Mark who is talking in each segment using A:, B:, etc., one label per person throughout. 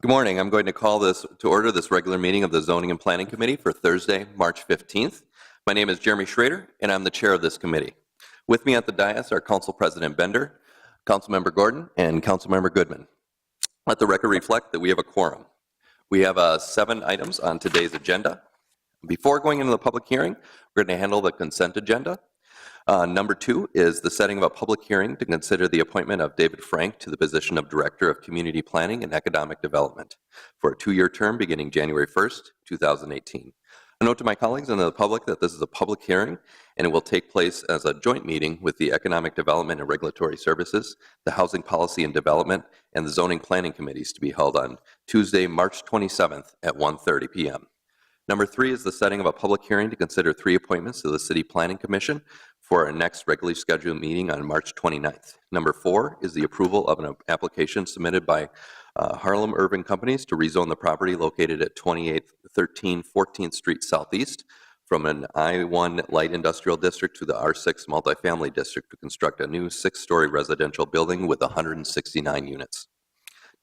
A: Good morning. I'm going to call this to order this regular meeting of the Zoning and Planning Committee for Thursday, March 15th. My name is Jeremy Schrader, and I'm the chair of this committee. With me at the dais are Council President Bender, Councilmember Gordon, and Councilmember Goodman. Let the record reflect that we have a quorum. We have 7 items on today's agenda. Before going into the public hearing, we're going to handle the consent agenda. Number 2 is the setting of a public hearing to consider the appointment of David Frank to the position of Director of Community Planning and Economic Development for a 2-year term beginning January 1st, 2018. A note to my colleagues and the public that this is a public hearing and it will take place as a joint meeting with the Economic Development and Regulatory Services, the Housing Policy and Development, and the Zoning Planning Committees to be held on Tuesday, March 27th at 1:30 p.m. Number 3 is the setting of a public hearing to consider 3 appointments to the City Planning Commission for our next regularly scheduled meeting on March 29th. Number 4 is the approval of an application submitted by Harlem Urban Companies to rezone the property located at 2813 14th Street Southeast from an I-1 light industrial district to the R6 multifamily district to construct a new 6-story residential building with 169 units.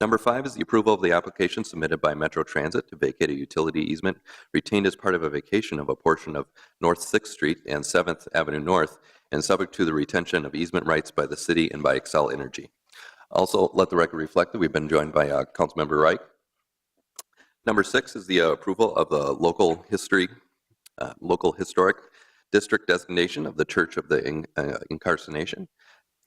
A: Number 5 is the approval of the application submitted by Metro Transit to vacate a utility easement retained as part of a vacation of a portion of North 6th Street and 7th Avenue North and subject to the retention of easement rights by the city and by Excel Energy. Also, let the record reflect that we've been joined by Councilmember Wright. Number 6 is the approval of the local historic district designation of the Church of the Incarnation.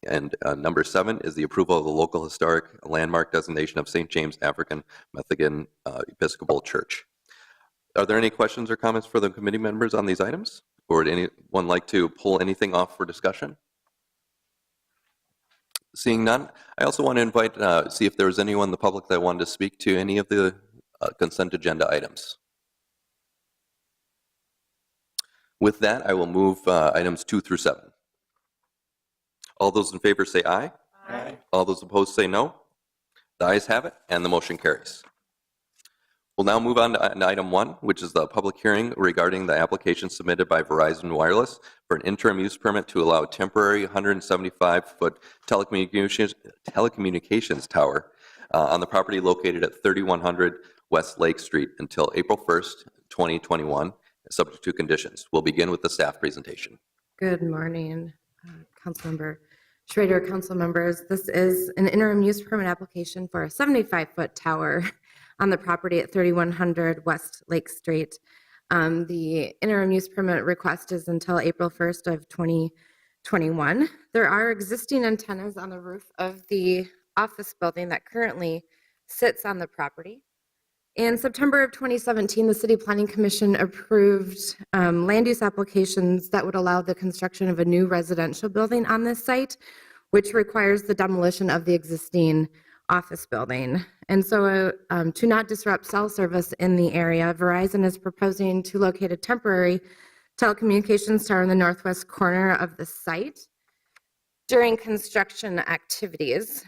A: And number 7 is the approval of the local historic landmark designation of St. James African Methodist Episcopal Church. Are there any questions or comments for the committee members on these items? Or would anyone like to pull anything off for discussion? Seeing none, I also want to invite, see if there was anyone in the public that wanted to speak to any of the consent agenda items. With that, I will move items 2 through 7. All those in favor say aye. Aye. All those opposed say no. The ayes have it, and the motion carries. We'll now move on to item 1, which is the public hearing regarding the application submitted by Verizon Wireless for an interim use permit to allow a temporary 175-foot telecommunications tower on the property located at 3100 West Lake Street until April 1st, 2021, subject to conditions. We'll begin with the staff presentation.
B: Good morning. Councilmember Schrader, council members. This is an interim use permit application for a 75-foot tower on the property at 3100 West Lake Street. The interim use permit request is until April 1st of 2021. There are existing antennas on the roof of the office building that currently sits on the property. In September of 2017, the City Planning Commission approved land use applications that would allow the construction of a new residential building on this site, which requires the demolition of the existing office building. And so to not disrupt cell service in the area, Verizon is proposing to locate a temporary telecommunications tower in the northwest corner of the site during construction activities.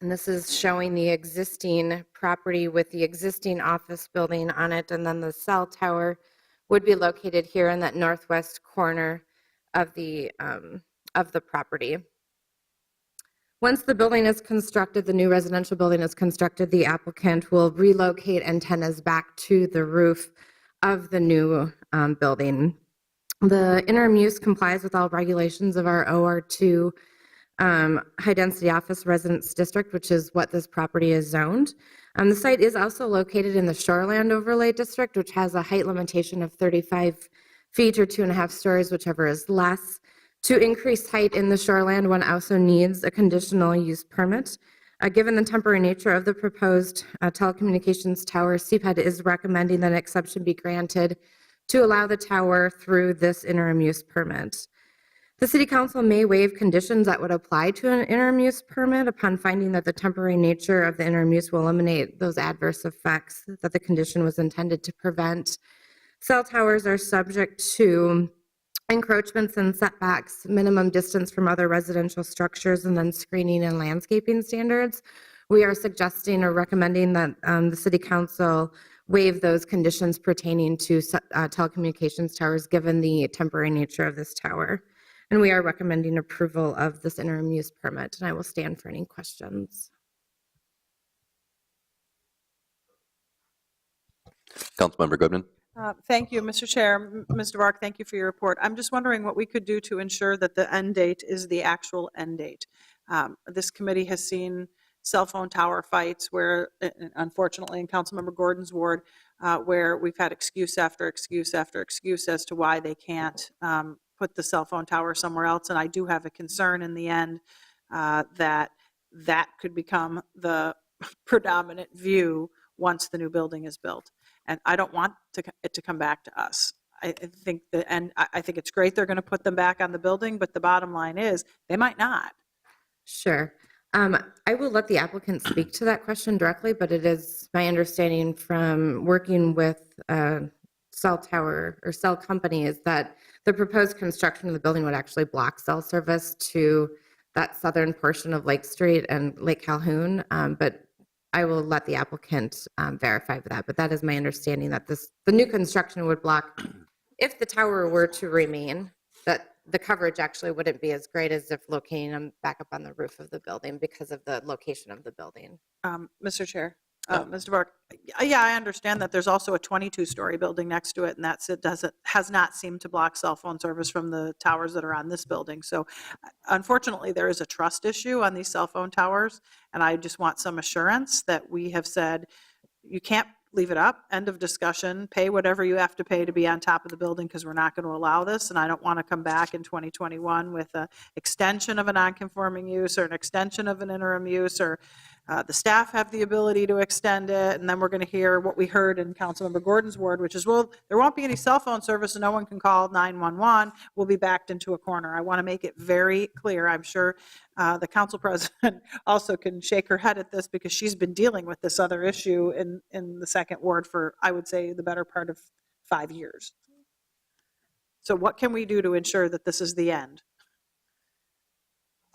B: And this is showing the existing property with the existing office building on it, and then the cell tower would be located here in that northwest corner of the property. Once the building is constructed, the new residential building is constructed, the applicant will relocate antennas back to the roof of the new building. The interim use complies with all regulations of our OR2 high density office residence district, which is what this property is zoned. The site is also located in the Shoreland Overlay District, which has a height limitation of 35 feet or 2.5 stories, whichever is less. To increase height in the shoreland, one also needs a conditional use permit. Given the temporary nature of the proposed telecommunications tower, CPED is recommending that an exception be granted to allow the tower through this interim use permit. The City Council may waive conditions that would apply to an interim use permit upon finding that the temporary nature of the interim use will eliminate those adverse effects that the condition was intended to prevent. Cell towers are subject to encroachments and setbacks, minimum distance from other residential structures, and then screening and landscaping standards. We are suggesting or recommending that the City Council waive those conditions pertaining to telecommunications towers given the temporary nature of this tower. And we are recommending approval of this interim use permit, and I will stand for any questions.
A: Councilmember Goodman.
C: Thank you, Mr. Chair. Ms. DeVark, thank you for your report. I'm just wondering what we could do to ensure that the end date is the actual end date. This committee has seen cell phone tower fights where, unfortunately, in Councilmember Gordon's ward, where we've had excuse after excuse after excuse as to why they can't put the cell phone tower somewhere else. And I do have a concern in the end that that could become the predominant view once the new building is built. And I don't want it to come back to us. I think I think it's great they're going to put them back on the building, but the bottom line is they might not.
B: Sure. I will let the applicant speak to that question directly, but it is my understanding from working with cell tower or cell company is that the proposed construction of the building would actually block cell service to that southern portion of Lake Street and Lake Calhoun. But I will let the applicant verify that. But that is my understanding that the new construction would block, if the tower were to remain, that the coverage actually wouldn't be as great as if locating them back up on the roof of the building because of the location of the building.
C: Mr. Chair, Mr. Bark, yeah, I understand that there's also a 22-story building next to it, and has not seemed to block cell phone service from the towers that are on this building. So unfortunately, there is a trust issue on these cell phone towers, and I just want some assurance that we have said, you can't leave it up, end of discussion, pay whatever you have to pay to be on top of the building because we're not going to allow this. And I don't want to come back in 2021 with an extension of a non-conforming use or an extension of an interim use, or the staff have the ability to extend it. And then we're going to hear what we heard in Councilmember Gordon's ward, which is, well, there won't be any cell phone service and no one can call 911. We'll be backed into a corner. I want to make it very clear. I'm sure the council president also can shake her head at this because she's been dealing with this other issue in the second ward for, I would say, the better part of 5 years. So what can we do to ensure that this is the end?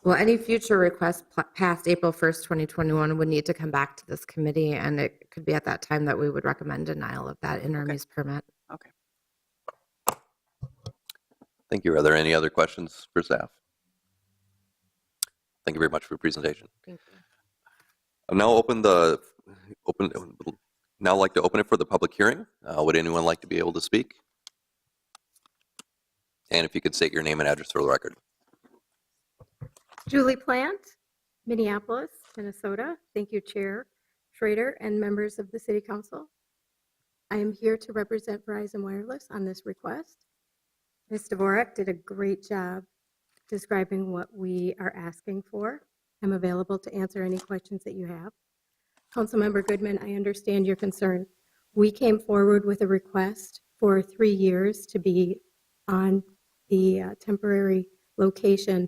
B: Well, any future requests past April 1st, 2021 would need to come back to this committee, and it could be at that time that we would recommend denial of that interim use permit.
C: Okay.
A: Thank you. Are there any other questions for staff? Thank you very much for your presentation.
B: Thank you.
A: I'll now like to open it for the public hearing. Would anyone like to be able to speak? And if you could state your name and address for the record.
D: Julie Plant, Minneapolis, Minnesota. Thank you, Chair Schrader and members of the City Council. I am here to represent Verizon Wireless on this request. Ms. Dvorak did a great job describing what we are asking for. I'm available to answer any questions that you have. Councilmember Goodman, I understand your concern. We came forward with a request for 3 years to be on the temporary location,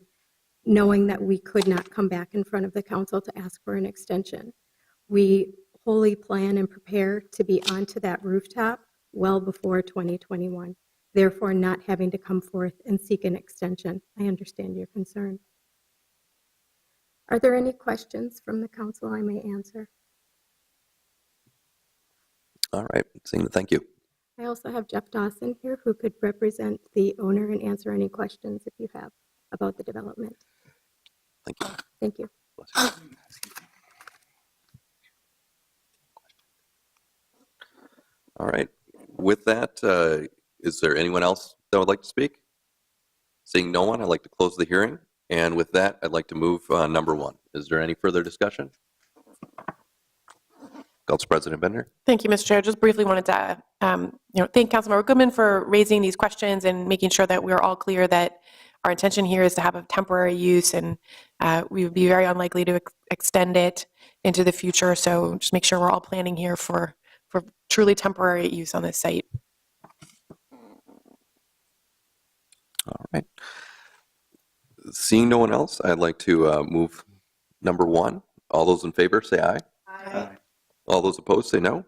D: knowing that we could not come back in front of the council to ask for an extension. We wholly plan and prepare to be onto that rooftop well before 2021, therefore not having to come forth and seek an extension. I understand your concern. Are there any questions from the council I may answer?
A: All right. Thank you.
D: I also have Jeff Dawson here who could represent the owner and answer any questions if you have about the development.
A: Thank you.
D: Thank you.
A: All right. With that, is there anyone else that would like to speak? Seeing no one, I'd like to close the hearing. And with that, I'd like to move number 1. Is there any further discussion? Council President Bender.
E: Thank you, Mr. Chair. Just briefly wanted to thank Councilmember Goodman for raising these questions and making sure that we're all clear that our intention here is to have a temporary use, and we would be very unlikely to extend it into the future. So just make sure we're all planning here for truly temporary use on this site.
A: All right. Seeing no one else, I'd like to move number 1. All those in favor say aye.
E: Aye.
A: All those opposed say no.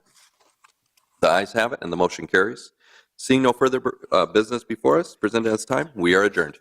A: The ayes have it and the motion carries. Seeing no further business before us, presented at this time, we are adjourned.